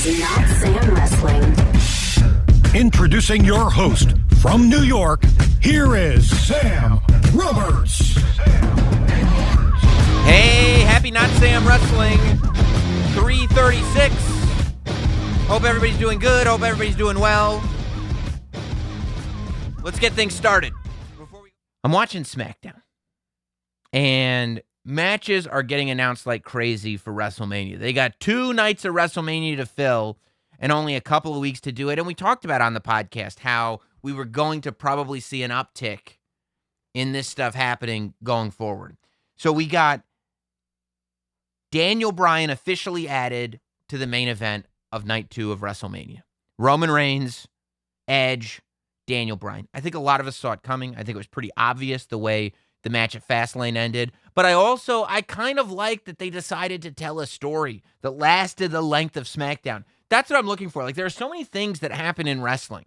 is Notsam Wrestling. Introducing your host from New York, here is Sam Roberts. Hey, happy Notsam Wrestling 336. Hope everybody's doing good. Hope everybody's doing well. Let's get things started. I'm watching SmackDown, and matches are getting announced like crazy for WrestleMania. They got 2 nights of WrestleMania to fill and only a couple of weeks to do it. And we talked about on the podcast how we were going to probably see an uptick in this stuff happening going forward. So we got Daniel Bryan officially added to the main event of night 2 of WrestleMania. Roman Reigns, Edge, Daniel Bryan. I think a lot of us saw it coming. I think it was pretty obvious the way the match at Fastlane ended. But I kind of like that they decided to tell a story that lasted the length of SmackDown. That's what I'm looking for. Like, there are so many things that happen in wrestling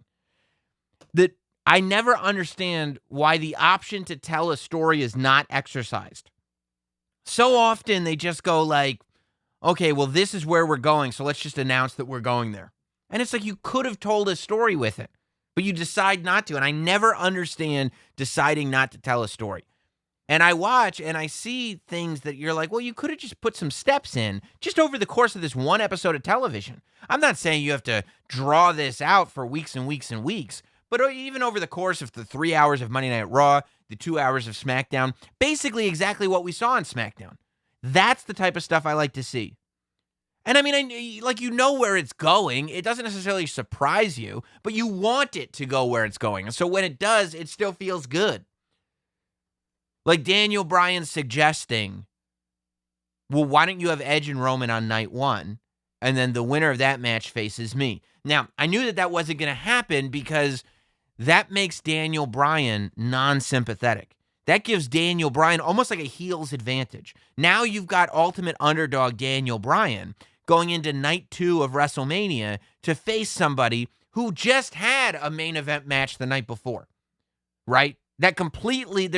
that I never understand why the option to tell a story is not exercised. So often they just go like, okay, well, this is where we're going, so let's just announce that we're going there. And it's like you could have told a story with it, but you decide not to. And I never understand deciding not to tell a story. And I watch and I see things that you're like, well, you could have just put some steps in just over the course of this one episode of television. I'm not saying you have to draw this out for weeks and weeks and weeks, but even over the course of the 3 hours of Monday Night Raw, the 2 hours of SmackDown, basically exactly what we saw on SmackDown. That's the type of stuff I like to see. And I mean, you know where it's going. It doesn't necessarily surprise you, but you want it to go where it's going. And so when it does, it still feels good. Like Daniel Bryan suggesting, well, why don't you have Edge and Roman on night 1, and then the winner of that match faces me? Now, I knew that wasn't going to happen because that makes Daniel Bryan non-sympathetic. That gives Daniel Bryan almost like a heel's advantage. Now you've got ultimate underdog Daniel Bryan going into night 2 of WrestleMania to face somebody who just had a main event match the night before, right? That completely,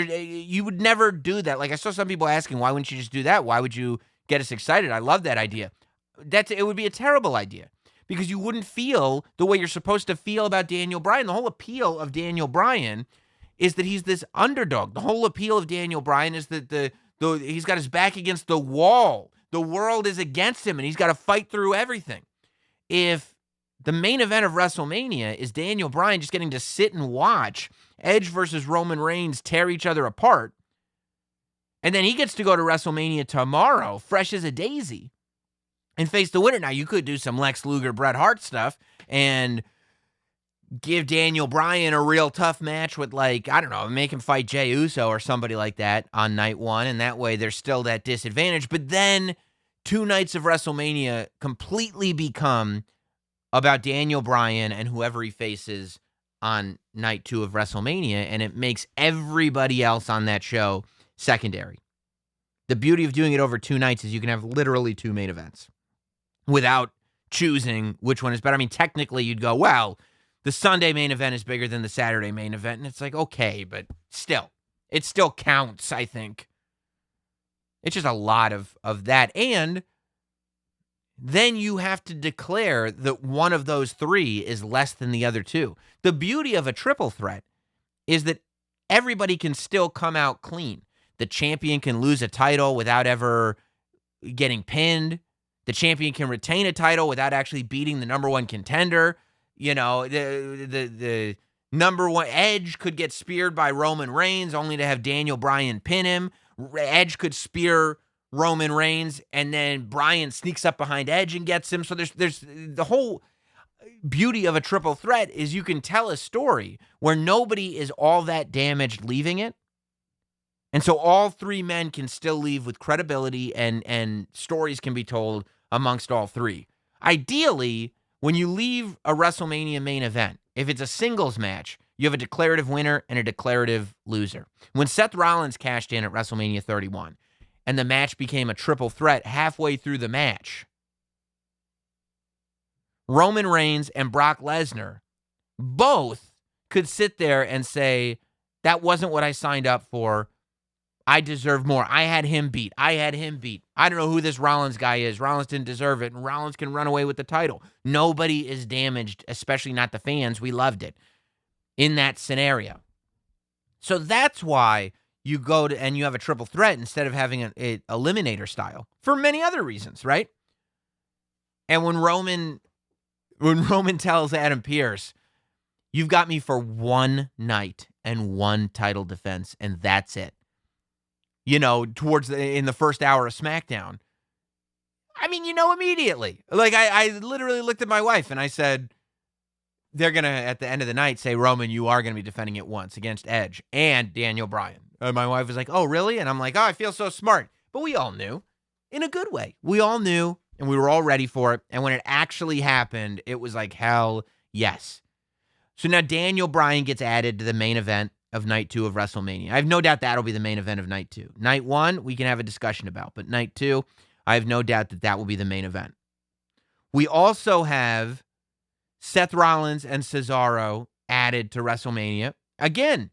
you would never do that. Like, I saw some people asking, why wouldn't you just do that? Why would you get us excited? I love that idea. It would be a terrible idea because you wouldn't feel the way you're supposed to feel about Daniel Bryan. The whole appeal of Daniel Bryan is that he's this underdog. The whole appeal of Daniel Bryan is that he's got his back against the wall. The world is against him, and he's got to fight through everything. If the main event of WrestleMania is Daniel Bryan just getting to sit and watch Edge versus Roman Reigns tear each other apart, and then he gets to go to WrestleMania tomorrow, fresh as a daisy, and face the winner. Now, you could do some Lex Luger, Bret Hart stuff and give Daniel Bryan a real tough match with, like, I don't know, make him fight Jey Uso or somebody like that on night 1, and that way there's still that disadvantage. But then 2 nights of WrestleMania completely become about Daniel Bryan and whoever he faces on night 2 of WrestleMania, and it makes everybody else on that show secondary. The beauty of doing it over 2 nights is you can have literally 2 main events without choosing which one is better. I mean, technically you'd go, well, the Sunday main event is bigger than the Saturday main event, and it's like, okay, but still, it still counts, I think. It's just a lot of that, and then you have to declare that one of those 3 is less than the other 2. The beauty of a triple threat is that everybody can still come out clean. The champion can lose a title without ever getting pinned. The champion can retain a title without actually beating the number 1 contender. You know, the number 1 Edge could get speared by Roman Reigns only to have Daniel Bryan pin him. Edge could spear Roman Reigns, and then Bryan sneaks up behind Edge and gets him. So there's the whole beauty of a triple threat is you can tell a story where nobody is all that damaged leaving it. And so all 3 men can still leave with credibility, and stories can be told amongst all 3. Ideally, when you leave a WrestleMania main event, if it's a singles match, you have a declarative winner and a declarative loser. When Seth Rollins cashed in at WrestleMania 31, and the match became a triple threat halfway through the match, Roman Reigns and Brock Lesnar both could sit there and say, that wasn't what I signed up for. I deserve more. I had him beat. I don't know who this Rollins guy is. Rollins didn't deserve it, and Rollins can run away with the title. Nobody is damaged, especially not the fans. We loved it in that scenario. So that's why you go to and you have a triple threat instead of having an eliminator style for many other reasons, right? And when Roman tells Adam Pearce, you've got me for one night and one title defense, and that's it. In the first hour of SmackDown. I mean, immediately. Like, I literally looked at my wife and I said, they're going to, at the end of the night, say, Roman, you are going to be defending it once against Edge and Daniel Bryan. And my wife was like, oh, really? And I'm like, oh, I feel so smart. But we all knew, in a good way. We all knew, and we were all ready for it. And when it actually happened, it was like, hell yes. So now Daniel Bryan gets added to the main event of night 2 of WrestleMania. I have no doubt that'll be the main event of night 2. Night 1, we can have a discussion about, but night 2, I have no doubt that will be the main event. We also have Seth Rollins and Cesaro added to WrestleMania. Again,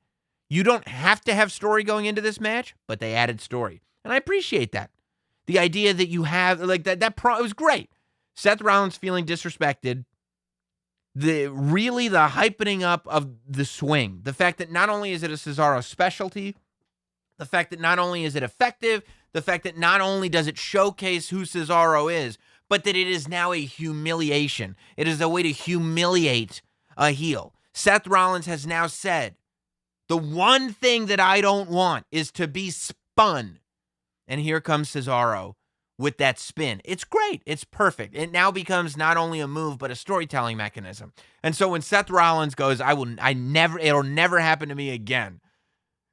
you don't have to have story going into this match, but they added story. And I appreciate that. The idea that you have, like, it was great. Seth Rollins feeling disrespected. The hypening up of the swing. The fact that not only is it a Cesaro specialty, the fact that not only is it effective, the fact that not only does it showcase who Cesaro is, but that it is now a humiliation. It is a way to humiliate a heel. Seth Rollins has now said, the one thing that I don't want is to be spun. And here comes Cesaro with that spin. It's great. It's perfect. It now becomes not only a move, but a storytelling mechanism. And so when Seth Rollins goes, it'll never happen to me again.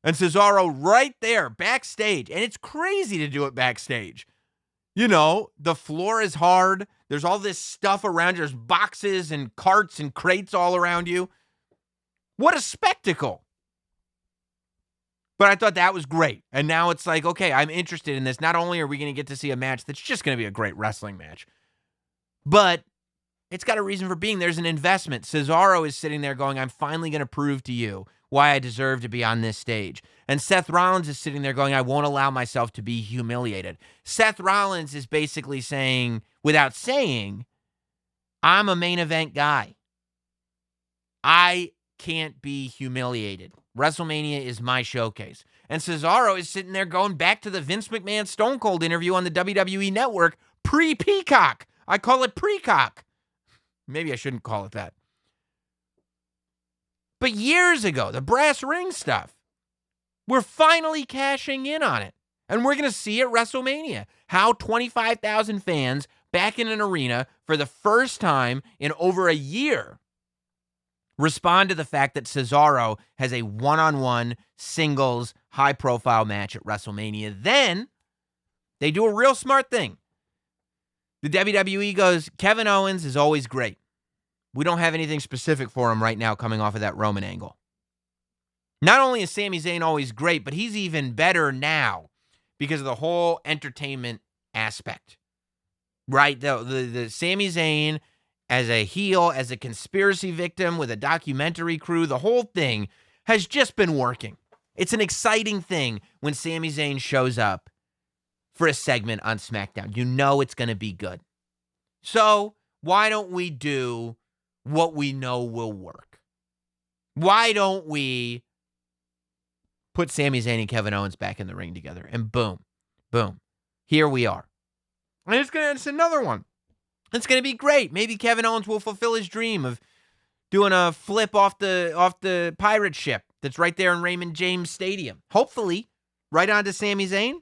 And Cesaro right there, backstage. And it's crazy to do it backstage. The floor is hard. There's all this stuff around you. There's boxes and carts and crates all around you. What a spectacle. But I thought that was great. And now it's like, okay, I'm interested in this. Not only are we going to get to see a match that's just going to be a great wrestling match, but it's got a reason for being. There's an investment. Cesaro is sitting there going, I'm finally going to prove to you why I deserve to be on this stage. And Seth Rollins is sitting there going, I won't allow myself to be humiliated. Seth Rollins is basically saying, without saying, I'm a main event guy. I can't be humiliated. WrestleMania is my showcase. And Cesaro is sitting there going back to the Vince McMahon Stone Cold interview on the WWE Network pre-Peacock. I call it pre-cock. Maybe I shouldn't call it that. But years ago, the brass ring stuff, we're finally cashing in on it. And we're going to see at WrestleMania how 25,000 fans back in an arena for the first time in over a year respond to the fact that Cesaro has a one-on-one singles high-profile match at WrestleMania. Then they do a real smart thing. The WWE goes, Kevin Owens is always great. We don't have anything specific for him right now coming off of that Roman angle. Not only is Sami Zayn always great, but he's even better now because of the whole entertainment aspect. Right? The Sami Zayn as a heel, as a conspiracy victim with a documentary crew, the whole thing has just been working. It's an exciting thing when Sami Zayn shows up for a segment on SmackDown. You know it's going to be good. So why don't we do what we know will work? Why don't we put Sami Zayn and Kevin Owens back in the ring together? And boom, boom, here we are. And it's another one. It's going to be great. Maybe Kevin Owens will fulfill his dream of doing a flip off the pirate ship that's right there in Raymond James Stadium. Hopefully, right onto Sami Zayn,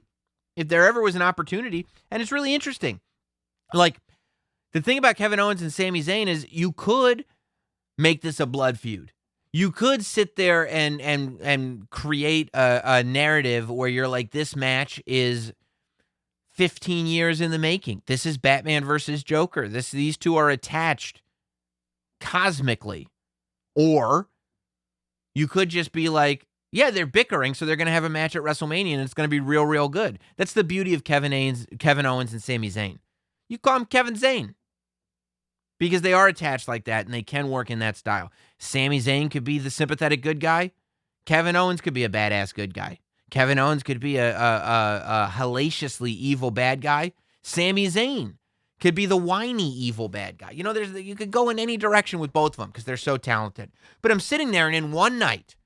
if there ever was an opportunity. And it's really interesting. Like, the thing about Kevin Owens and Sami Zayn is you could make this a blood feud. You could sit there and create a narrative where you're like, this match is 15 years in the making. This is Batman versus Joker. These two are attached cosmically. Or you could just be like, yeah, they're bickering, so they're going to have a match at WrestleMania, and it's going to be real, real good. That's the beauty of Kevin Owens and Sami Zayn. You call him Kevin Zayn because they are attached like that, and they can work in that style. Sami Zayn could be the sympathetic good guy. Kevin Owens could be a badass good guy. Kevin Owens could be a hellaciously evil bad guy. Sami Zayn could be the whiny evil bad guy. You know, you could go in any direction with both of them because they're so talented. But I'm sitting there, and in one night,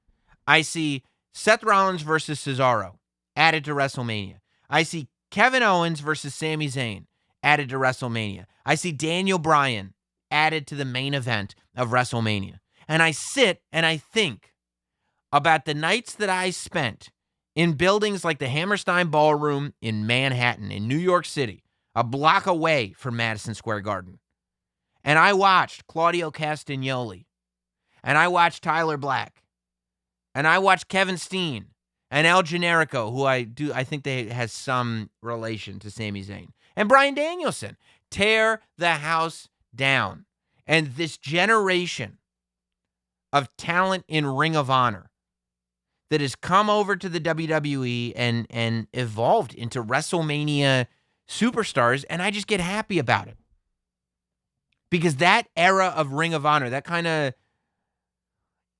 I see Seth Rollins versus Cesaro added to WrestleMania. I see Kevin Owens versus Sami Zayn added to WrestleMania. I see Daniel Bryan added to the main event of WrestleMania. And I sit and I think about the nights that I spent in buildings like the Hammerstein Ballroom in Manhattan, in New York City, a block away from Madison Square Garden. And I watched Claudio Castagnoli. And I watched Tyler Black. And I watched Kevin Steen and El Generico, who I think they has some relation to Sami Zayn. And Bryan Danielson tear the house down. And this generation of talent in Ring of Honor that has come over to the WWE and evolved into WrestleMania superstars, and I just get happy about it. Because that era of Ring of Honor, that kind of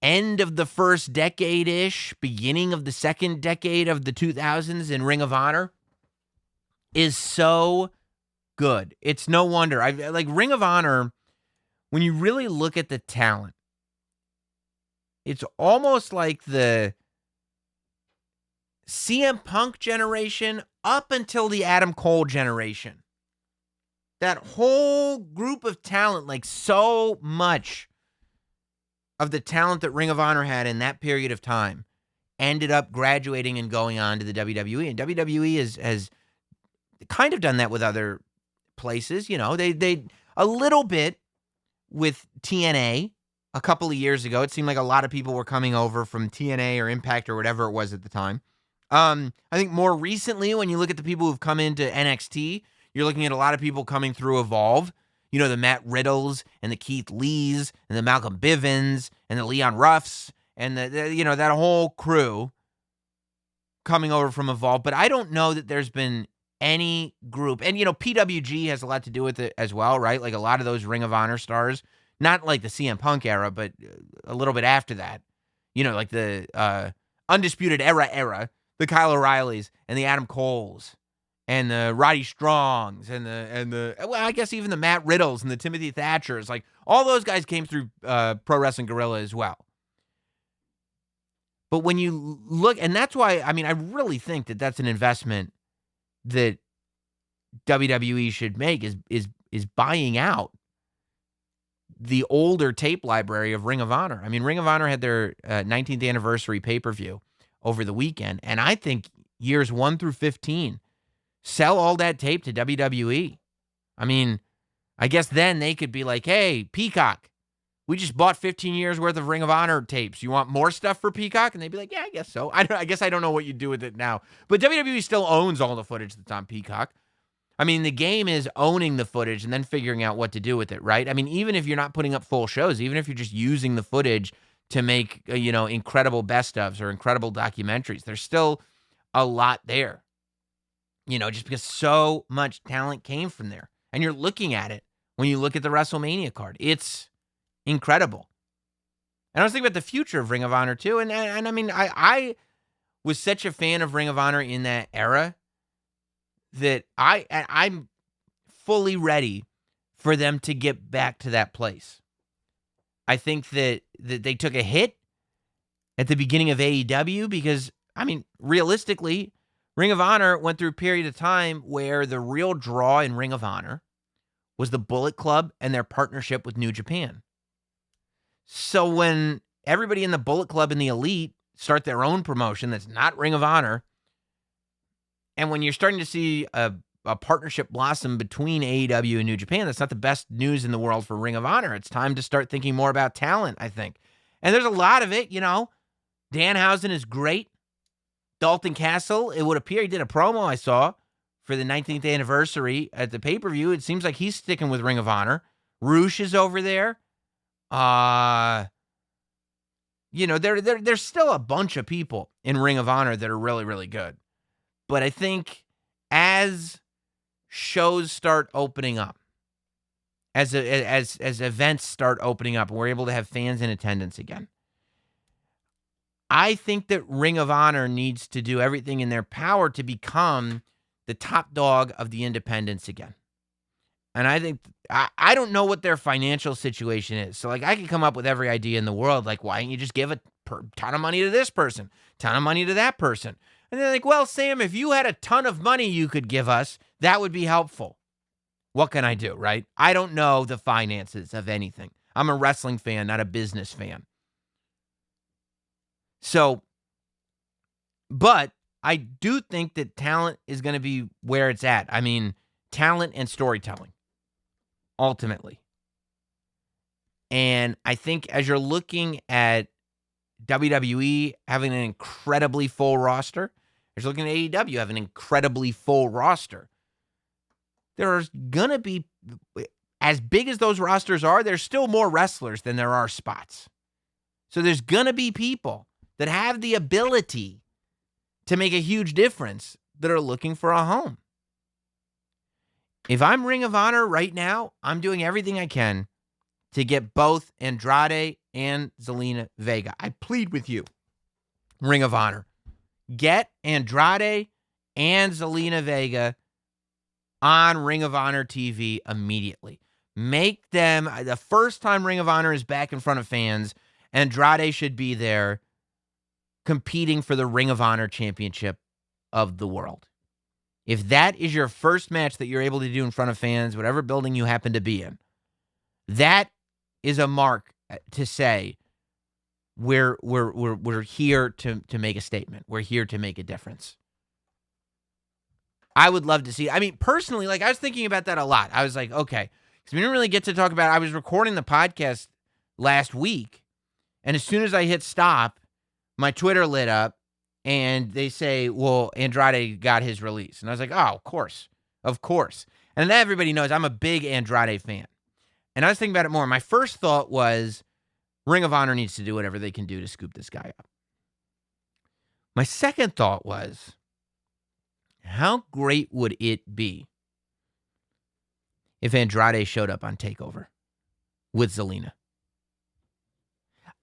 end of the first decade-ish, beginning of the second decade of the 2000s in Ring of Honor, is so good. It's no wonder. Like Ring of Honor, when you really look at the talent, it's almost like the CM Punk generation up until the Adam Cole generation. That whole group of talent, like so much of the talent that Ring of Honor had in that period of time, ended up graduating and going on to the WWE. And WWE has kind of done that with other places. You know, they a little bit with TNA a couple of years ago. It seemed like a lot of people were coming over from TNA or Impact or whatever it was at the time. I think more recently, when you look at the people who've come into NXT, you're looking at a lot of people coming through Evolve. You know, the Matt Riddles and the Keith Lees and the Malcolm Bivens and the Leon Ruffs and that whole crew coming over from Evolve. But I don't know that there's been any group. And, PWG has a lot to do with it as well, right? Like a lot of those Ring of Honor stars, not like the CM Punk era, but a little bit after that. Like the Undisputed Era, the Kyle O'Reillys and the Adam Coles and the Roddy Strongs and I guess even the Matt Riddles and the Timothy Thatchers, like all those guys came through Pro Wrestling Guerrilla as well. But when you look, and that's why, I really think that that's an investment that WWE should make is buying out the older tape library of Ring of Honor. Ring of Honor had their 19th anniversary pay-per-view over the weekend, and I think years 1 through 15, sell all that tape to WWE. I guess then they could be like, hey, Peacock, we just bought 15 years worth of Ring of Honor tapes. You want more stuff for Peacock? And they'd be like, yeah, I guess so. I guess I don't know what you do with it now. But WWE still owns all the footage that's on Peacock. The game is owning the footage and then figuring out what to do with it, right? Even if you're not putting up full shows, even if you're just using the footage to make, incredible best ofs or incredible documentaries, there's still a lot there. Just because so much talent came from there. And you're looking at it when you look at the WrestleMania card. It's incredible. And I was thinking about the future of Ring of Honor too. And I was such a fan of Ring of Honor in that era that I'm fully ready for them to get back to that place. I think that they took a hit at the beginning of AEW because, realistically, Ring of Honor went through a period of time where the real draw in Ring of Honor was the Bullet Club and their partnership with New Japan. So when everybody in the Bullet Club and the Elite start their own promotion that's not Ring of Honor, and when you're starting to see a partnership blossom between AEW and New Japan, that's not the best news in the world for Ring of Honor. It's time to start thinking more about talent, I think. And there's a lot of it, Danhausen is great. Dalton Castle, it would appear he did a promo I saw for the 19th anniversary at the pay-per-view. It seems like he's sticking with Ring of Honor. Roosh is over there. There's still a bunch of people in Ring of Honor that are really, really good. But I think as shows start opening up, as events start opening up, and we're able to have fans in attendance again, I think that Ring of Honor needs to do everything in their power to become the top dog of the independents again. And I think, I don't know what their financial situation is. So, like, I could come up with every idea in the world. Like, why don't you just give a ton of money to this person, ton of money to that person? And they're like, well, Sam, if you had a ton of money you could give us, that would be helpful. What can I do, right? I don't know the finances of anything. I'm a wrestling fan, not a business fan. So, but I do think that talent is going to be where it's at. I mean, talent and storytelling, ultimately. And I think as you're looking at WWE having an incredibly full roster, as you're looking at AEW having an incredibly full roster, there's going to be, as big as those rosters are, there's still more wrestlers than there are spots. So there's going to be people that have the ability to make a huge difference that are looking for a home. If I'm Ring of Honor right now, I'm doing everything I can to get both Andrade and Zelina Vega. I plead with you, Ring of Honor. Get Andrade and Zelina Vega on Ring of Honor TV immediately. Make them, the first time Ring of Honor is back in front of fans, Andrade should be there competing for the Ring of Honor Championship of the world. If that is your first match that you're able to do in front of fans, whatever building you happen to be in, that is a mark to say we're here to make a statement. We're here to make a difference. I would love to see. I mean, personally, like, I was thinking about that a lot. I was like, okay, because we didn't really get to talk about it. I was recording the podcast last week, and as soon as I hit stop, my Twitter lit up, and they say, well, Andrade got his release. And I was like, oh, of course. And then everybody knows I'm a big Andrade fan. And I was thinking about it more. My first thought was Ring of Honor needs to do whatever they can do to scoop this guy up. My second thought was, how great would it be if Andrade showed up on TakeOver with Zelina?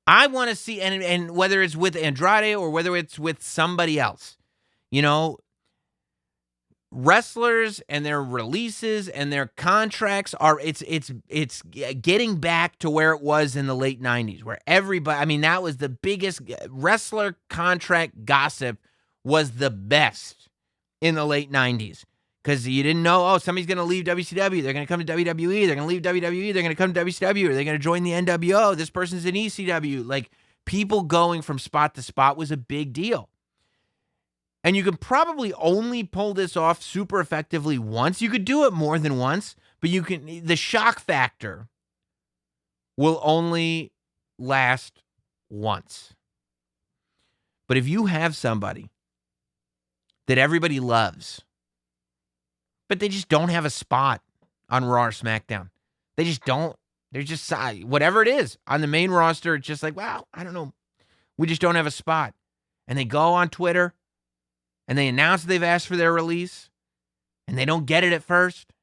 I want to see, and whether it's with Andrade or whether it's with somebody else, you know, wrestlers and their releases and their contracts are, it's getting back to where it was in the late 90s, where everybody, I mean, that was the biggest wrestler contract gossip, was the best in the late 90s. Because you didn't know, oh, somebody's going to leave WCW. They're going to come to WWE. They're going to leave WWE. They're going to come to WCW. Or they're going to join the NWO. This person's in ECW. Like, people going from spot to spot was a big deal. And you could probably only pull this off super effectively once. You could do it more than once, but you can. The shock factor will only last once. But if you have somebody that everybody loves, but they just don't have a spot on Raw or SmackDown. They just don't. They're just, whatever it is, on the main roster, it's just like, wow, I don't know. We just don't have a spot. And they go on Twitter, and they announce they've asked for their release, and they don't get it at first.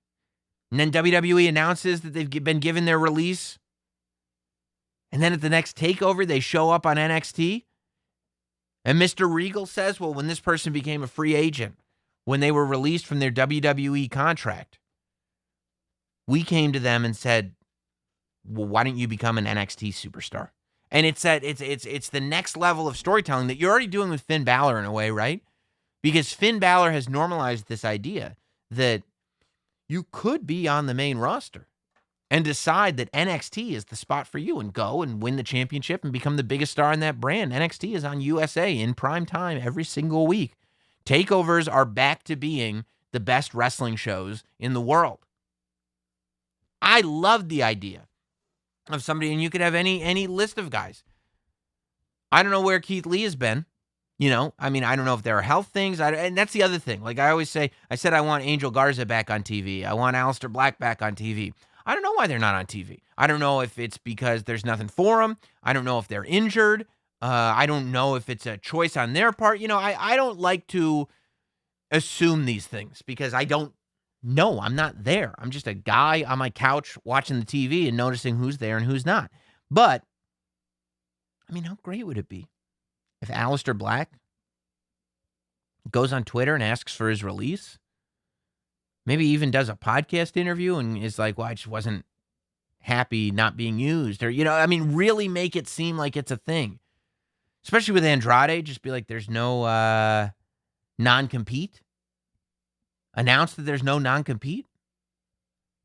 And then WWE announces that they've been given their release. And then at the next takeover, they show up on NXT. And Mr. Regal says, well, when this person became a free agent, when they were released from their WWE contract, we came to them and said, well, why don't you become an NXT superstar? And it's the next level of storytelling that you're already doing with Finn Balor in a way, right? Because Finn Balor has normalized this idea that you could be on the main roster and decide that NXT is the spot for you and go and win the championship and become the biggest star in that brand. NXT is on USA in prime time every single week. Takeovers are back to being the best wrestling shows in the world. I love the idea of somebody, and you could have any list of guys. I don't know where Keith Lee has been. You know, I mean, I don't know if there are health things. And that's the other thing. Like I always say, I said I want Angel Garza back on TV. I want Aleister Black back on TV. I don't know why they're not on TV. I don't know if it's because there's nothing for them. I don't know if they're injured. I don't know if it's a choice on their part. You know, I don't like to assume these things because I don't know. I'm not there. I'm just a guy on my couch watching the TV and noticing who's there and who's not. But, I mean, how great would it be if Aleister Black goes on Twitter and asks for his release, maybe even does a podcast interview and is like, well, I just wasn't happy not being used, or, really make it seem like it's a thing. Especially with Andrade, just be like, there's no non-compete. Announce that there's no non-compete.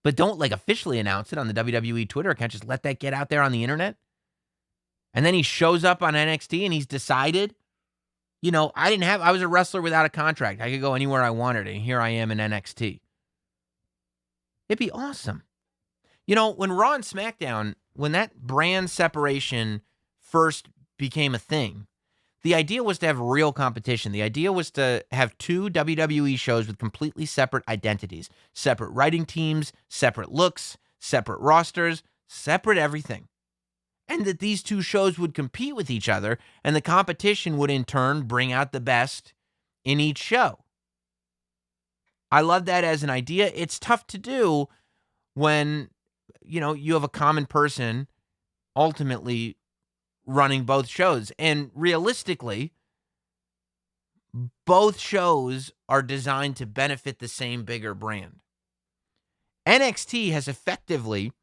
But don't officially announce it on the WWE Twitter account. Just let that get out there on the internet. And then he shows up on NXT and he's decided, I was a wrestler without a contract. I could go anywhere I wanted, and here I am in NXT. It'd be awesome. When Raw and SmackDown, when that brand separation first became a thing, the idea was to have real competition. The idea was to have two WWE shows with completely separate identities, separate writing teams, separate looks, separate rosters, separate everything. And that these two shows would compete with each other, and the competition would in turn bring out the best in each show. I love that as an idea. It's tough to do when, you have a common person ultimately running both shows. And realistically, both shows are designed to benefit the same bigger brand. NXT has effectively,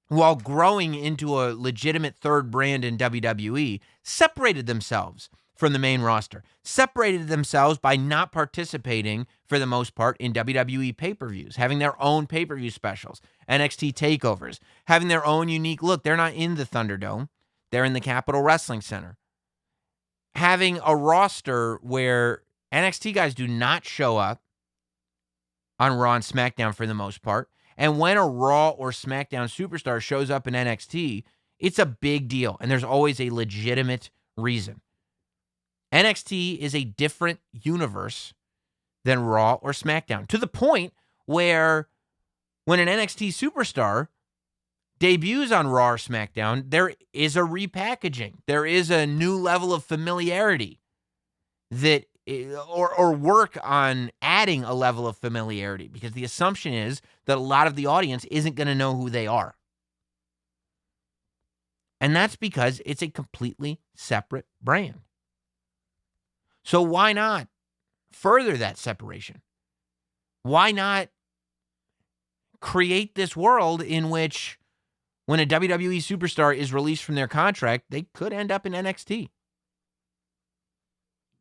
while growing into a legitimate third brand in WWE, separated themselves from the main roster, separated themselves by not participating, for the most part, in WWE pay-per-views, having their own pay-per-view specials, NXT takeovers, having their own unique look. They're not in the Thunderdome. They're in the Capitol Wrestling Center. Having a roster where NXT guys do not show up on Raw and SmackDown for the most part. And when a Raw or SmackDown superstar shows up in NXT, it's a big deal. And there's always a legitimate reason. NXT is a different universe than Raw or SmackDown, to the point where when an NXT superstar debuts on Raw or SmackDown, there is a repackaging. There is a new level of familiarity that, or work on adding a level of familiarity, because the assumption is that a lot of the audience isn't going to know who they are. And that's because it's a completely separate brand. So why not further that separation? Why not create this world in which when a WWE superstar is released from their contract, they could end up in NXT?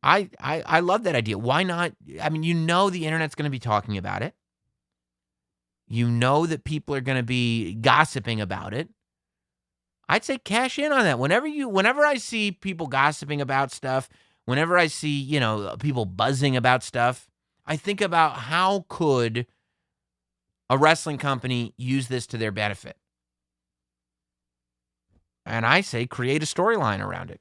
I love that idea. Why not? I mean, the internet's going to be talking about it. That people are going to be gossiping about it. I'd say cash in on that. Whenever I see people gossiping about stuff, whenever I see, people buzzing about stuff, I think about how could a wrestling company use this to their benefit? And I say create a storyline around it.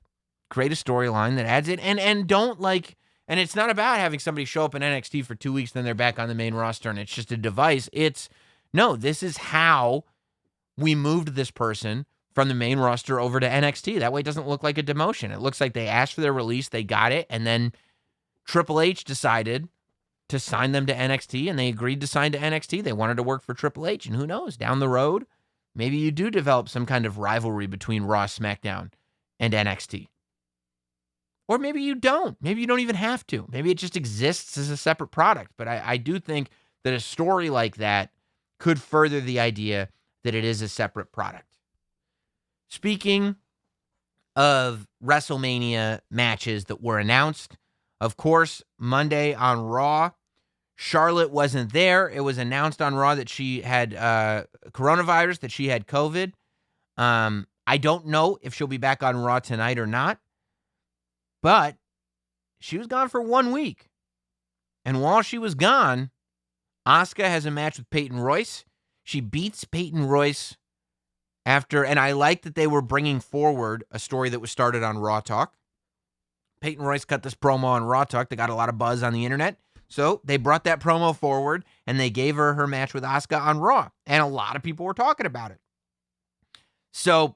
Create a storyline that adds it, and don't and it's not about having somebody show up in NXT for 2 weeks, then they're back on the main roster, and it's just a device. This is how we moved this person from the main roster over to NXT. That way it doesn't look like a demotion. It looks like they asked for their release, they got it, and then Triple H decided to sign them to NXT, and they agreed to sign to NXT. They wanted to work for Triple H, and who knows, down the road, maybe you do develop some kind of rivalry between Raw, SmackDown, and NXT. Or maybe you don't. Maybe you don't even have to. Maybe it just exists as a separate product. But I do think that a story like that could further the idea that it is a separate product. Speaking of WrestleMania matches that were announced, of course, Monday on Raw, Charlotte wasn't there. It was announced on Raw that she had coronavirus, that she had COVID. I don't know if she'll be back on Raw tonight or not. But she was gone for 1 week. And while she was gone, Asuka has a match with Peyton Royce. She beats Peyton Royce and I like that they were bringing forward a story that was started on Raw Talk. Peyton Royce cut this promo on Raw Talk that got a lot of buzz on the internet. So they brought that promo forward, and they gave her match with Asuka on Raw. And a lot of people were talking about it. So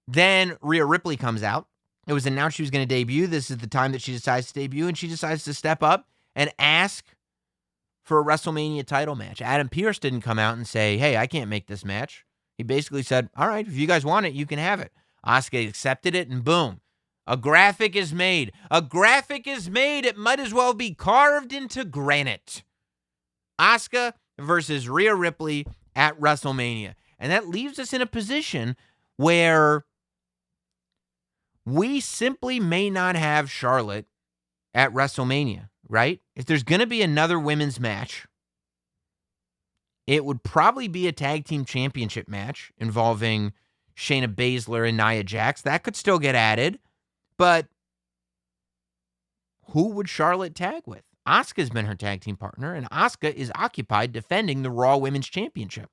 then Rhea Ripley comes out. It was announced she was going to debut. This is the time that she decides to debut, and she decides to step up and ask for a WrestleMania title match. Adam Pearce didn't come out and say, hey, I can't make this match. He basically said, all right, if you guys want it, you can have it. Asuka accepted it, and boom, a graphic is made. A graphic is made. It might as well be carved into granite. Asuka versus Rhea Ripley at WrestleMania. And that leaves us in a position where we simply may not have Charlotte at WrestleMania, right? If there's going to be another women's match, it would probably be a tag team championship match involving Shayna Baszler and Nia Jax. That could still get added, but who would Charlotte tag with? Asuka's been her tag team partner, and Asuka is occupied defending the Raw Women's Championship.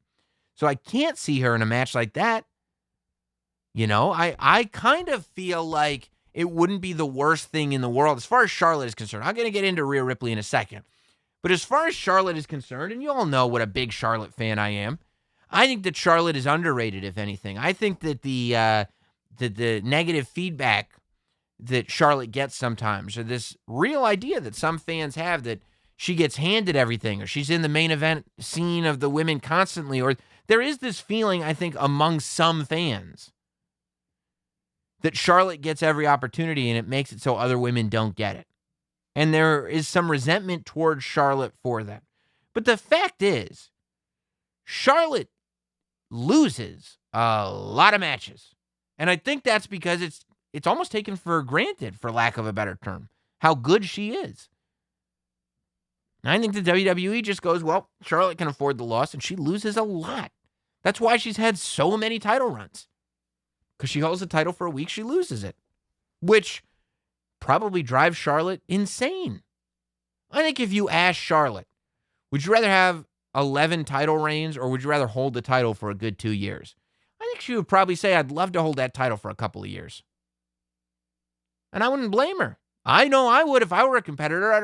So I can't see her in a match like that. You know, I kind of feel like it wouldn't be the worst thing in the world as far as Charlotte is concerned. I'm going to get into Rhea Ripley in a second. But as far as Charlotte is concerned, and you all know what a big Charlotte fan I am, I think that Charlotte is underrated, if anything. I think that the negative feedback that Charlotte gets sometimes, or this real idea that some fans have that she gets handed everything, or she's in the main event scene of the women constantly, or there is this feeling, I think, among some fans that Charlotte gets every opportunity and it makes it so other women don't get it. And there is some resentment towards Charlotte for that. But the fact is, Charlotte loses a lot of matches. And I think that's because it's almost taken for granted, for lack of a better term, how good she is. And I think the WWE just goes, well, Charlotte can afford the loss, and she loses a lot. That's why she's had so many title runs. Because she holds the title for a week, she loses it. Which probably drives Charlotte insane. I think if you ask Charlotte, would you rather have 11 title reigns, or would you rather hold the title for a good 2 years? I think she would probably say, I'd love to hold that title for a couple of years. And I wouldn't blame her. I know I would if I were a competitor. I'd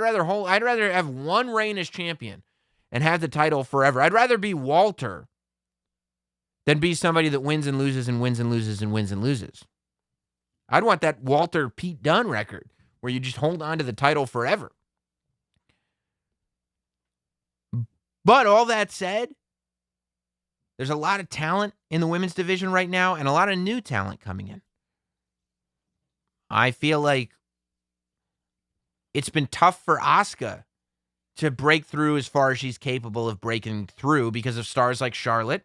rather have one reign as champion and have the title forever. I'd rather be Walter than be somebody that wins and loses and wins and loses and wins and loses. I'd want that Walter Pete Dunne record where you just hold on to the title forever. But all that said, there's a lot of talent in the women's division right now and a lot of new talent coming in. I feel like it's been tough for Asuka to break through as far as she's capable of breaking through because of stars like Charlotte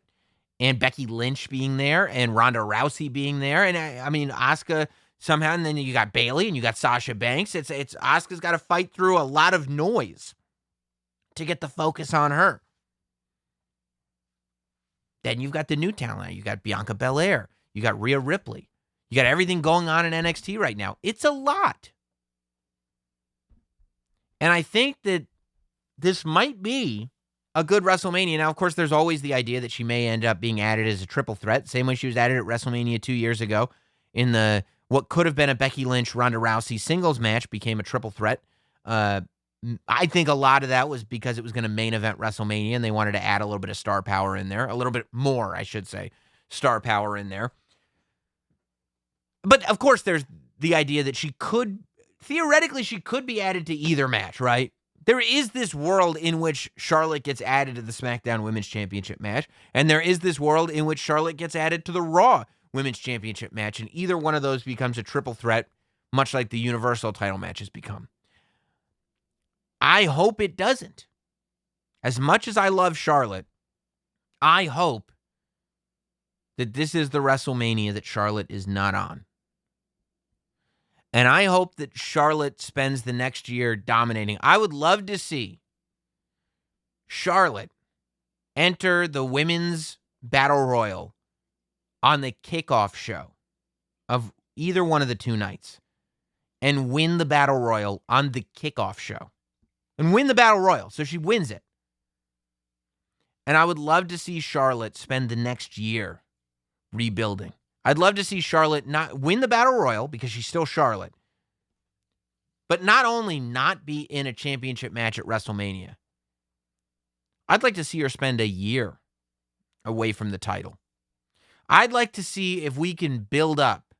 and Becky Lynch being there and Ronda Rousey being there. And I mean, Asuka somehow, and then you got Bayley and you got Sasha Banks. It's Asuka's got to fight through a lot of noise to get the focus on her. Then you've got the new talent. You got Bianca Belair. You got Rhea Ripley. You got everything going on in NXT right now. It's a lot. And I think that this might be a good WrestleMania. Now, of course, there's always the idea that she may end up being added as a triple threat, same way she was added at WrestleMania 2 years ago in the what could have been a Becky Lynch, Ronda Rousey singles match became a triple threat. I think a lot of that was because it was going to main event WrestleMania, and they wanted to add a little bit of star power in there, a little bit more, I should say, star power in there. But, of course, there's the idea that theoretically, she could be added to either match, right? There is this world in which Charlotte gets added to the SmackDown Women's Championship match, and there is this world in which Charlotte gets added to the Raw Women's Championship match, and either one of those becomes a triple threat, much like the Universal title matches become. I hope it doesn't. As much as I love Charlotte, I hope that this is the WrestleMania that Charlotte is not on. And I hope that Charlotte spends the next year dominating. I would love to see Charlotte enter the Women's Battle Royal on the kickoff show of either one of the two nights and win the Battle Royal on the kickoff show. And win the Battle Royal, so she wins it. And I would love to see Charlotte spend the next year rebuilding. I'd love to see Charlotte not win the Battle Royal because she's still Charlotte, but not only not be in a championship match at WrestleMania, I'd like to see her spend a year away from the title. I'd like to see if we can build up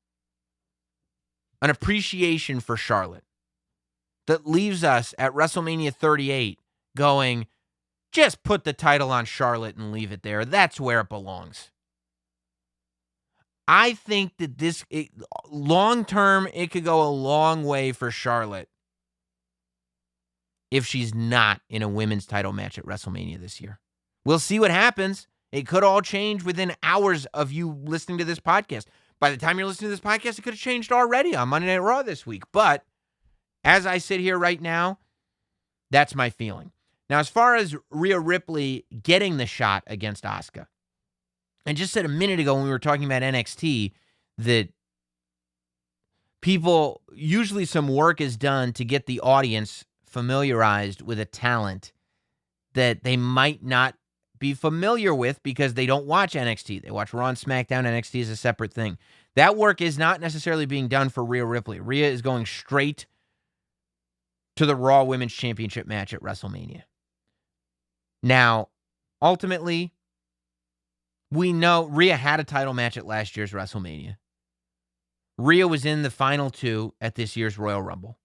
an appreciation for Charlotte that leaves us at WrestleMania 38 going, just put the title on Charlotte and leave it there. That's where it belongs. I think that long-term, it could go a long way for Charlotte if she's not in a women's title match at WrestleMania this year. We'll see what happens. It could all change within hours of you listening to this podcast. By the time you're listening to this podcast, it could have changed already on Monday Night Raw this week. But as I sit here right now, that's my feeling. Now, as far as Rhea Ripley getting the shot against Asuka, I just said a minute ago when we were talking about NXT that usually some work is done to get the audience familiarized with a talent that they might not be familiar with because they don't watch NXT. They watch Raw and SmackDown. NXT is a separate thing. That work is not necessarily being done for Rhea Ripley. Rhea is going straight to the Raw Women's Championship match at WrestleMania. Now, ultimately, we know Rhea had a title match at last year's WrestleMania. Rhea was in the final two at this year's Royal Rumble.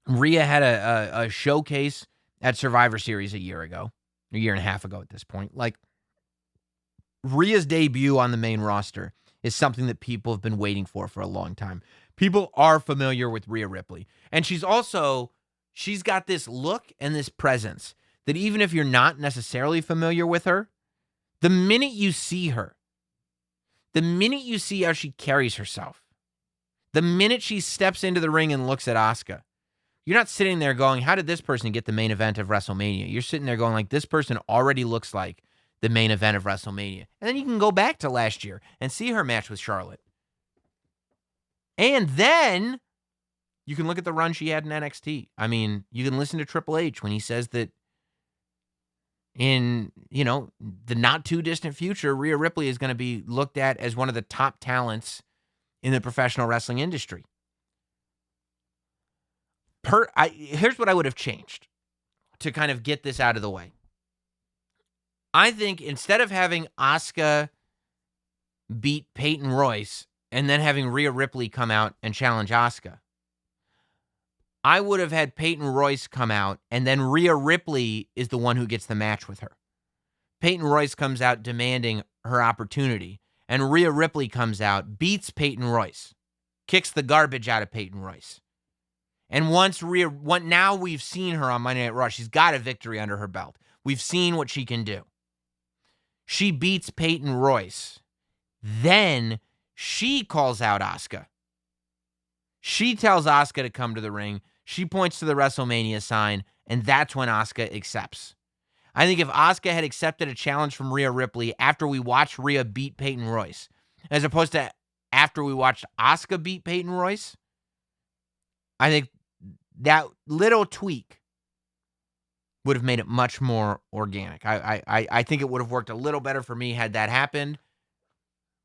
Rhea had a showcase at Survivor Series a year and a half ago at this point. Like, Rhea's debut on the main roster is something that people have been waiting for a long time. People are familiar with Rhea Ripley. And she's got this look and this presence that even if you're not necessarily familiar with her, the minute you see her, the minute you see how she carries herself, the minute she steps into the ring and looks at Asuka, you're not sitting there going, how did this person get the main event of WrestleMania? You're sitting there going, like, this person already looks like the main event of WrestleMania. And then you can go back to last year and see her match with Charlotte. And then you can look at the run she had in NXT. I mean, you can listen to Triple H when he says that in, the not too distant future, Rhea Ripley is going to be looked at as one of the top talents in the professional wrestling industry. Here's what I would have changed to kind of get this out of the way. I think instead of having Asuka beat Peyton Royce and then having Rhea Ripley come out and challenge Asuka, I would have had Peyton Royce come out and then Rhea Ripley is the one who gets the match with her. Peyton Royce comes out demanding her opportunity and Rhea Ripley comes out, beats Peyton Royce, kicks the garbage out of Peyton Royce. And now we've seen her on Monday Night Raw. She's got a victory under her belt. We've seen what she can do. She beats Peyton Royce. Then she calls out Asuka. She tells Asuka to come to the ring. She points to the WrestleMania sign, and that's when Asuka accepts. I think if Asuka had accepted a challenge from Rhea Ripley after we watched Rhea beat Peyton Royce, as opposed to after we watched Asuka beat Peyton Royce, I think that little tweak would have made it much more organic. I think it would have worked a little better for me had that happened.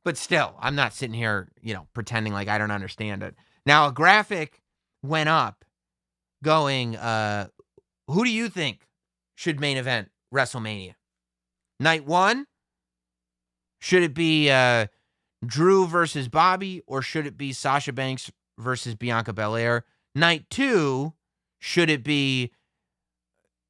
But still, I'm not sitting here, pretending like I don't understand it. Now, a graphic went up going, who do you think should main event WrestleMania? Night one? Should it be Drew versus Bobby, or should it be Sasha Banks versus Bianca Belair? Night two, should it be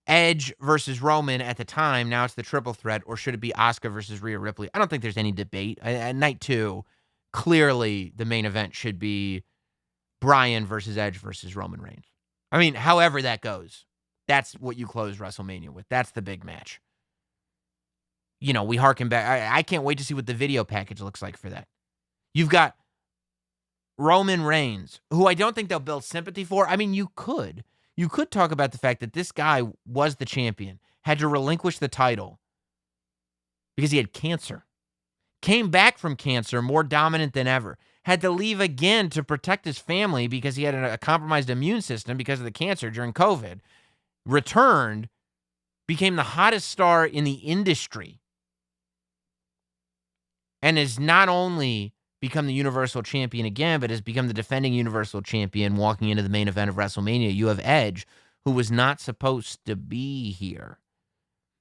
Edge versus Roman at the time? Now it's the triple threat. Or should it be Asuka versus Rhea Ripley? I don't think there's any debate. At night two, clearly the main event should be Bryan versus Edge versus Roman Reigns. I mean, however that goes, that's what you close WrestleMania with. That's the big match. We harken back. I can't wait to see what the video package looks like for that. You've got Roman Reigns, who I don't think they'll build sympathy for. I mean, you could. You could talk about the fact that this guy was the champion, had to relinquish the title because he had cancer. Came back from cancer more dominant than ever. Had to leave again to protect his family because he had a compromised immune system because of the cancer during COVID. Returned, became the hottest star in the industry, and has not only become the Universal Champion again, but has become the defending Universal Champion walking into the main event of WrestleMania. You have Edge, who was not supposed to be here,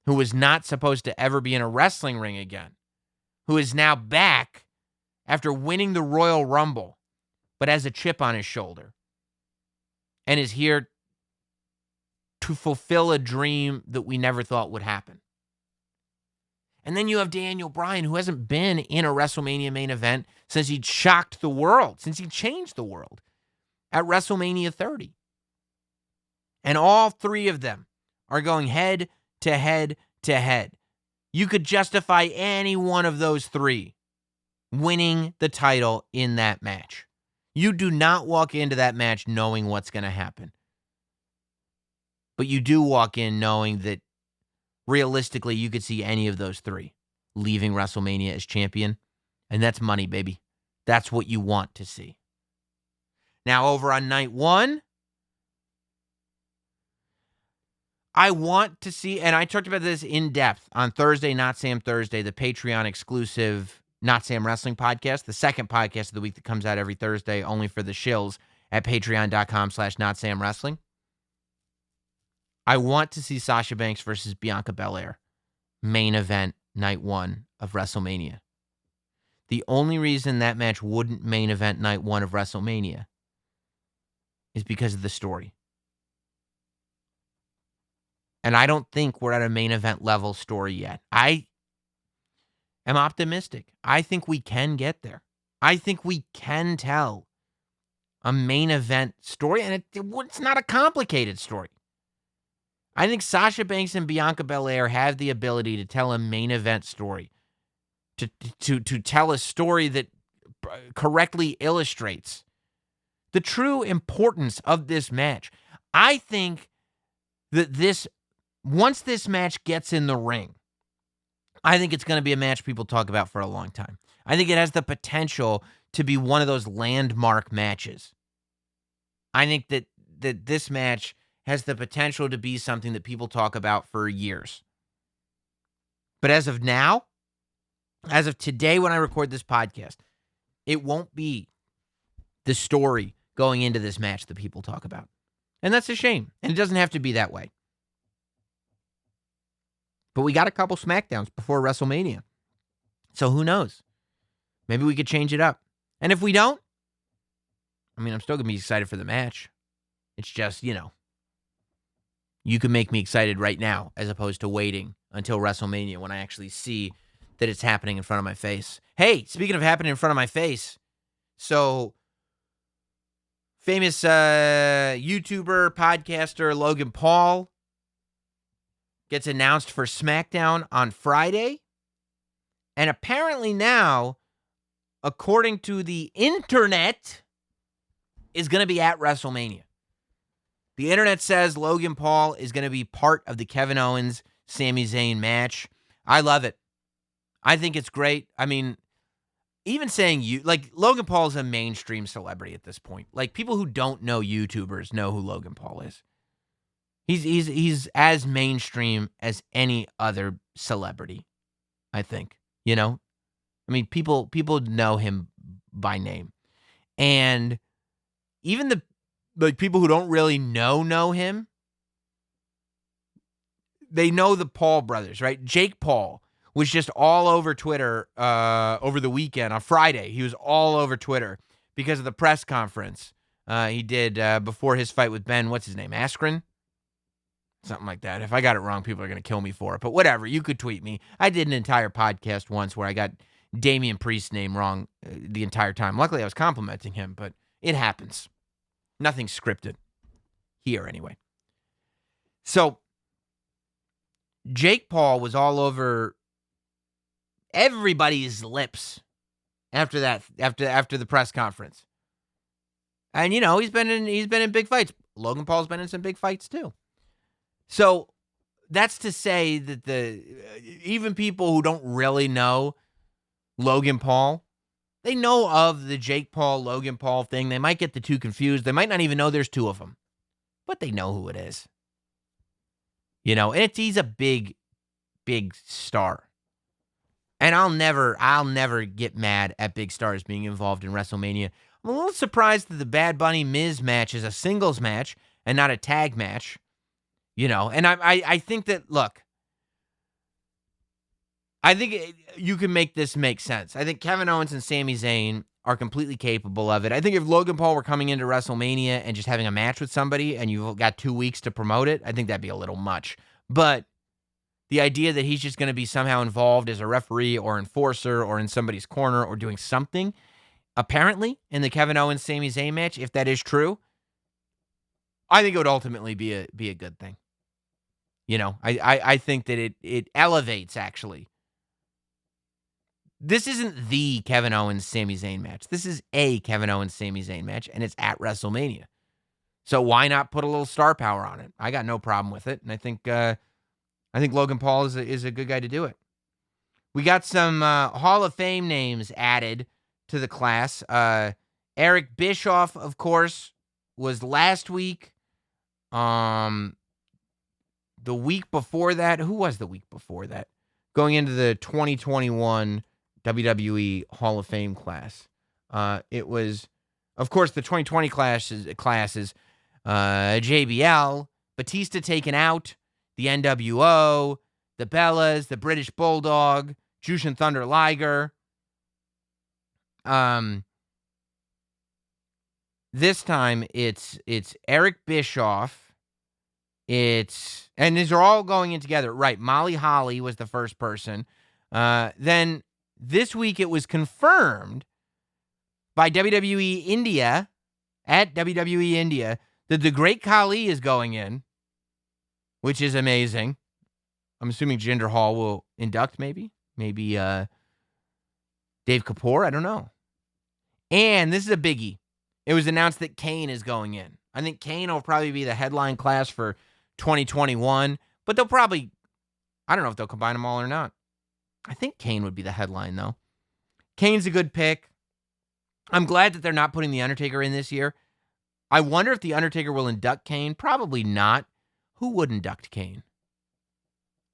who was not supposed to ever be in a wrestling ring again, who is now back after winning the Royal Rumble, but has a chip on his shoulder, and is here to fulfill a dream that we never thought would happen. And then you have Daniel Bryan, who hasn't been in a WrestleMania main event since he shocked the world, since he changed the world at WrestleMania 30. And all three of them are going head to head to head. You could justify any one of those three winning the title in that match. You do not walk into that match knowing what's going to happen. But you do walk in knowing that realistically you could see any of those three leaving WrestleMania as champion. And that's money, baby. That's what you want to see. Now, over on night one, I want to see, and I talked about this in depth on Thursday, Not Sam Thursday, the Patreon exclusive Notsam Wrestling Podcast, the second podcast of the week that comes out every Thursday, only for the shills at patreon.com/NotSamWrestling. I want to see Sasha Banks versus Bianca Belair, main event, night one of WrestleMania. The only reason that match wouldn't main event night one of WrestleMania is because of the story. And I don't think we're at a main event level story yet. I am optimistic. I think we can get there. I think we can tell a main event story, and it's not a complicated story. I think Sasha Banks and Bianca Belair have the ability to tell a main event story, to tell a story that correctly illustrates the true importance of this match. I think that once this match gets in the ring, I think it's going to be a match people talk about for a long time. I think it has the potential to be one of those landmark matches. I think that this match has the potential to be something that people talk about for years. But as of now, as of today when I record this podcast, it won't be the story going into this match that people talk about. And that's a shame. And it doesn't have to be that way. But we got a couple SmackDowns before WrestleMania. So who knows? Maybe we could change it up. And if we don't, I mean, I'm still going to be excited for the match. It's just, you can make me excited right now as opposed to waiting until WrestleMania when I actually see that it's happening in front of my face. Hey, speaking of happening in front of my face, so famous YouTuber, podcaster Logan Paul gets announced for SmackDown on Friday. And apparently now, according to the internet, is going to be at WrestleMania. The internet says Logan Paul is going to be part of the Kevin Owens, Sami Zayn match. I love it. I think it's great. I mean, even saying Logan Paul is a mainstream celebrity at this point. Like, people who don't know YouTubers know who Logan Paul is. He's as mainstream as any other celebrity, I think. I mean, people know him by name. And even the people who don't really know him, they know the Paul brothers, right? Jake Paul was just all over Twitter over the weekend. On Friday, he was all over Twitter because of the press conference he did before his fight with Ben, what's his name, Askren? Something like that. If I got it wrong, people are going to kill me for it. But whatever, you could tweet me. I did an entire podcast once where I got Damian Priest's name wrong the entire time. Luckily, I was complimenting him, but it happens. Nothing's scripted. Here, anyway. So, Jake Paul was all over everybody's lips after the press conference. And, he's been in big fights. Logan Paul's been in some big fights, too. So that's to say that even people who don't really know Logan Paul, they know of the Jake Paul, Logan Paul thing. They might get the two confused. They might not even know there's two of them, but they know who it is. And he's a big, big star. And I'll never get mad at big stars being involved in WrestleMania. I'm a little surprised that the Bad Bunny Miz match is a singles match and not a tag match. And I think that, look, I think you can make this make sense. I think Kevin Owens and Sami Zayn are completely capable of it. I think if Logan Paul were coming into WrestleMania and just having a match with somebody and you've got 2 weeks to promote it, I think that'd be a little much. But The idea that he's just going to be somehow involved as a referee or enforcer or in somebody's corner or doing something, apparently, in the Kevin Owens-Sami Zayn match, if that is true, I think it would ultimately be a good thing. You know, I think that it elevates, actually. This isn't the Kevin Owens-Sami Zayn match. This is a Kevin Owens-Sami Zayn match, and it's at WrestleMania. So why not put a little star power on it? I got no problem with it, and I think Logan Paul is a good guy to do it. We got some Hall of Fame names added to the class. Eric Bischoff, of course, was last week. The week before that, who was the week before that? Going into the 2021 WWE Hall of Fame class. It was, of course, the 2020 classes JBL, Batista taken out, the NWO, the Bellas, the British Bulldog, Jushin Thunder Liger. This time it's Eric Bischoff. And these are all going in together. Right, Molly Holly was the first person. Then this week it was confirmed by WWE India, at WWE India, that the Great Khali is going in, which is amazing. I'm assuming Jinder Hall will induct, maybe Dave Kapoor, I don't know. And this is a biggie. It was announced that Kane is going in. I think Kane will probably be the headline class for 2021, but they'll probably, I don't know if they'll combine them all or not. I think Kane would be the headline, though. Kane's a good pick. I'm glad that they're not putting The Undertaker in this year. I wonder if The Undertaker will induct Kane. Probably not. Who would induct Kane?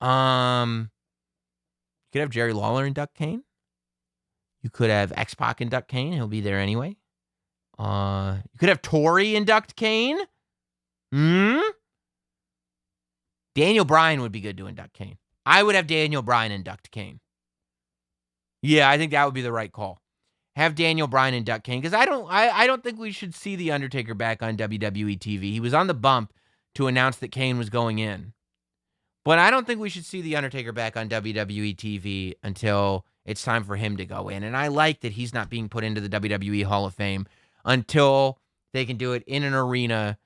You could have Jerry Lawler induct Kane. You could have X-Pac induct Kane. He'll be there anyway. You could have Tori induct Kane. Daniel Bryan would be good to induct Kane. I would have Daniel Bryan induct Kane. Yeah, I think that would be the right call. Have Daniel Bryan induct Kane, because I don't think we should see The Undertaker back on WWE TV. He was on the bump to announce that Kane was going in. But I don't think we should see The Undertaker back on WWE TV until it's time for him to go in. And I like that he's not being put into the WWE Hall of Fame until they can do it in an arena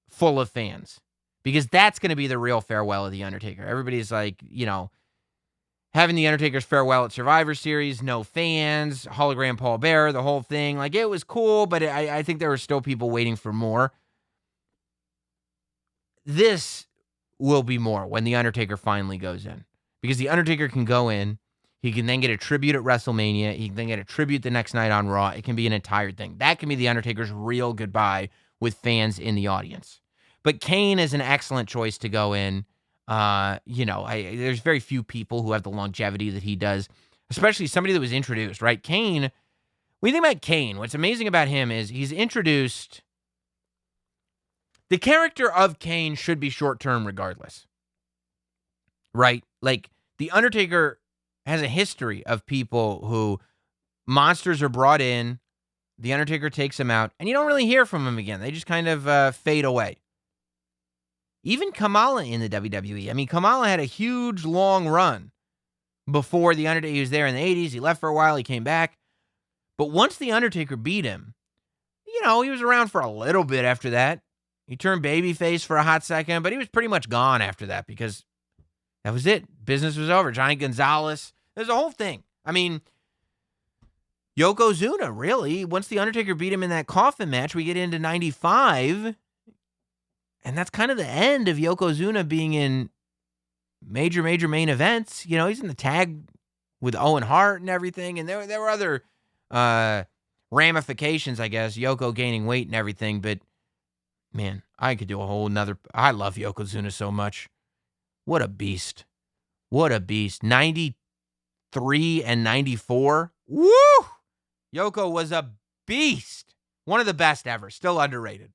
full of fans. Because that's going to be the real farewell of The Undertaker. Everybody's like, having The Undertaker's farewell at Survivor Series, no fans, hologram Paul Bearer, the whole thing. Like, it was cool, but I think there were still people waiting for more. This will be more when The Undertaker finally goes in. Because The Undertaker can go in, he can then get a tribute at WrestleMania, he can then get a tribute the next night on Raw. It can be an entire thing. That can be The Undertaker's real goodbye with fans in the audience. But Kane is an excellent choice to go in. There's very few people who have the longevity that he does, especially somebody that was introduced, right? Kane, when you think about Kane, what's amazing about him is he's introduced. The character of Kane should be short-term regardless, right? Like, The Undertaker has a history of people who monsters are brought in, The Undertaker takes them out, and you don't really hear from them again. They just kind of fade away. Even Kamala in the WWE. I mean, Kamala had a huge, long run before The Undertaker. He was there in the 80s. He left for a while. He came back. But once The Undertaker beat him, he was around for a little bit after that. He turned babyface for a hot second, but he was pretty much gone after that because that was it. Business was over. Johnny Gonzalez. There's a whole thing. I mean, Yokozuna, really. Once The Undertaker beat him in that coffin match, we get into 95. And that's kind of the end of Yokozuna being in major main events. He's in the tag with Owen Hart and everything. And there were other ramifications, I guess, Yoko gaining weight and everything. But, man, I could do a whole nother. I love Yokozuna so much. What a beast. What a beast. 93 and 94. Woo! Yoko was a beast. One of the best ever. Still underrated.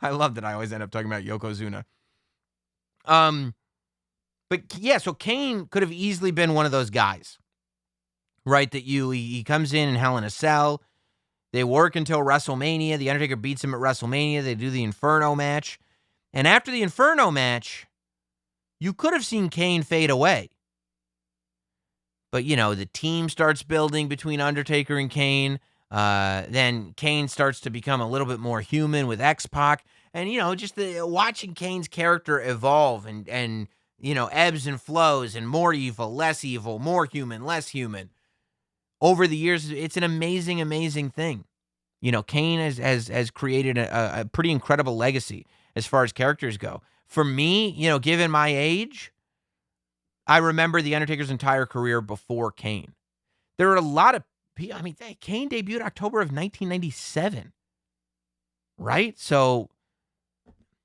I love that I always end up talking about Yokozuna. But yeah, so Kane could have easily been one of those guys, right? That he comes in Hell in a Cell. They work until WrestleMania. The Undertaker beats him at WrestleMania. They do the Inferno match. And after the Inferno match, you could have seen Kane fade away. But, the team starts building between Undertaker and Kane. Then Kane starts to become a little bit more human with X-Pac. And, just watching Kane's character evolve and ebbs and flows and more evil, more human, less human. Over the years, it's an amazing, amazing thing. Kane has created a pretty incredible legacy as far as characters go. For me, given my age, I remember The Undertaker's entire career before Kane. There are a lot of people. Kane debuted October of 1997, right? So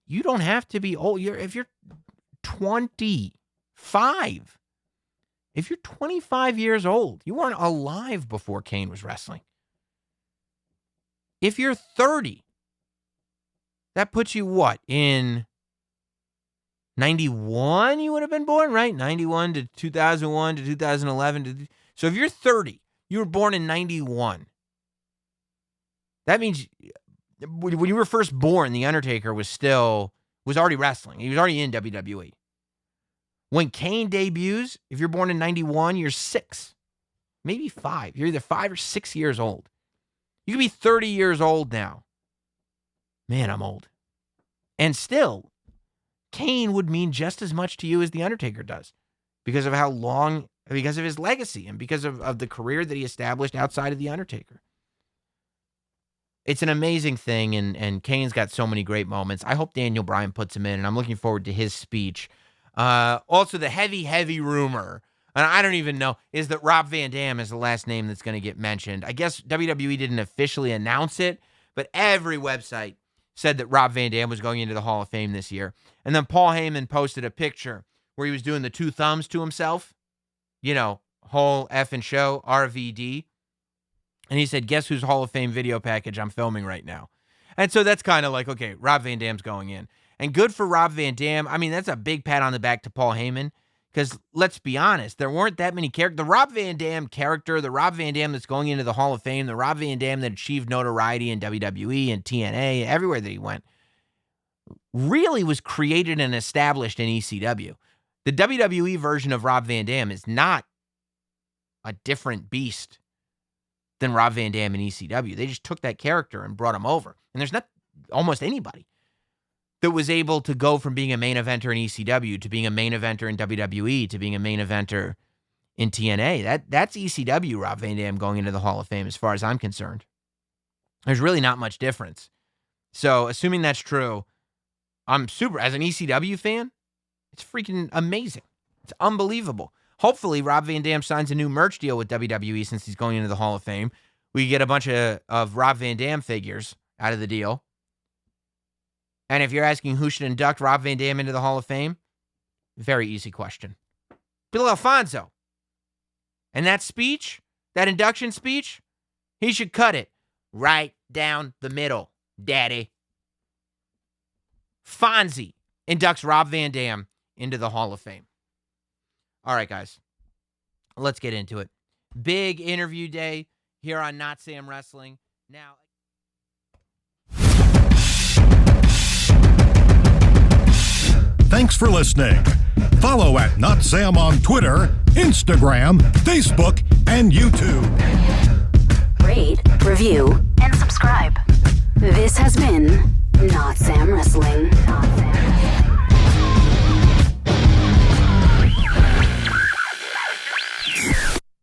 you don't have to be old. If you're 25, if you're 25 years old, you weren't alive before Kane was wrestling. If you're 30, that puts you what? In 91, you would have been born, right? 91 to 2001 to 2011. So if you're 30, you were born in 91. That means when you were first born, The Undertaker was already wrestling. He was already in WWE. When Kane debuts, if you're born in 91, you're 6, maybe 5. You're either 5 or 6 years old. You could be 30 years old now. Man, I'm old. And still, Kane would mean just as much to you as The Undertaker does because of because of his legacy and because of the career that he established outside of The Undertaker. It's an amazing thing, and Kane's got so many great moments. I hope Daniel Bryan puts him in, and I'm looking forward to his speech. Also, the heavy rumor, and I don't even know, is that Rob Van Dam is the last name that's going to get mentioned. I guess WWE didn't officially announce it, but every website said that Rob Van Dam was going into the Hall of Fame this year. And then Paul Heyman posted a picture where he was doing the 2 thumbs to himself. Whole effing show, RVD. And he said, guess whose Hall of Fame video package I'm filming right now? And so that's kind of like, okay, Rob Van Dam's going in. And good for Rob Van Dam. That's a big pat on the back to Paul Heyman. Because let's be honest, there weren't that many characters. The Rob Van Dam character, the Rob Van Dam that's going into the Hall of Fame, the Rob Van Dam that achieved notoriety in WWE and TNA, everywhere that he went, really was created and established in ECW. The WWE version of Rob Van Dam is not a different beast than Rob Van Dam in ECW. They just took that character and brought him over. And there's not almost anybody that was able to go from being a main eventer in ECW to being a main eventer in WWE to being a main eventer in TNA. That's ECW Rob Van Dam going into the Hall of Fame as far as I'm concerned. There's really not much difference. So assuming that's true, I'm super, as an ECW fan, it's freaking amazing. It's unbelievable. Hopefully Rob Van Dam signs a new merch deal with WWE since he's going into the Hall of Fame. We get a bunch of Rob Van Dam figures out of the deal. And if you're asking who should induct Rob Van Dam into the Hall of Fame, very easy question. Bill Alfonso. And that speech, that induction speech, he should cut it right down the middle, daddy. Fonzie inducts Rob Van Dam into the Hall of Fame. All right, guys, let's get into it. Big interview day here on Notsam Wrestling. Now, Thanks for listening. Follow at Notsam on Twitter, Instagram, Facebook, and YouTube. Rate, review, and subscribe. This has been Notsam Wrestling.